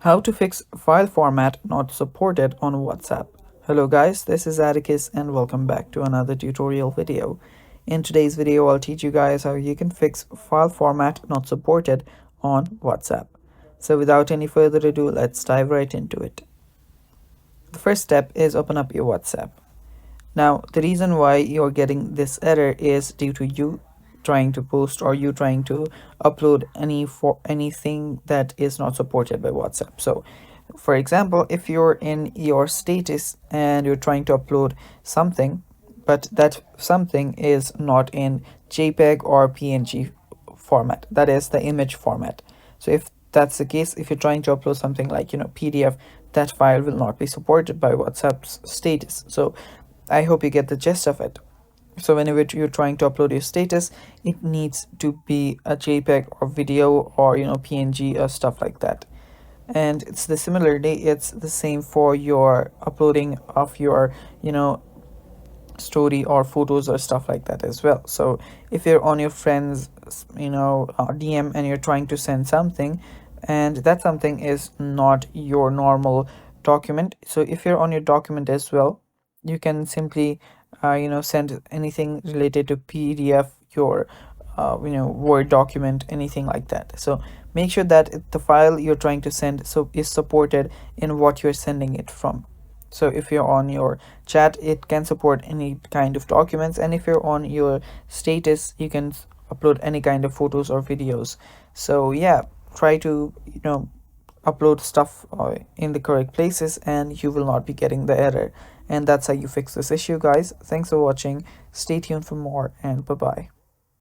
How to fix file format not supported on WhatsApp. Hello guys, this is Atticus and welcome back to another tutorial video. In today's video, I'll teach you guys how you can fix file format not supported on WhatsApp. So without any further ado, let's dive right into it. The first step is open up your WhatsApp. Now, the reason why you're getting this error is due to you trying to post or you trying to upload anything that is not supported by WhatsApp. So, for example, if you're in your status and you're trying to upload something, but that something is not in JPEG or PNG format, that is the image format. So if that's the case, if you're trying to upload something like PDF, that file will not be supported by WhatsApp's status. So I hope you get the gist of it. So whenever you're trying to upload your status, it needs to be a JPEG or video or PNG or stuff like that. And it's the same for your uploading of your story or photos or stuff like that as well. So if you're on your friends DM and you're trying to send something and that something is not your normal document, so if you're on your document as well, you can simply send anything related to PDF, your Word document, anything like that. So make sure that the file you're trying to send is supported in what you're sending it from. So if you're on your chat, it can support any kind of documents, and if you're on your status, you can upload any kind of photos or videos. So yeah, try to upload stuff in the correct places and you will not be getting the error. And that's how you fix this issue, guys. Thanks for watching. Stay tuned for more, and bye bye.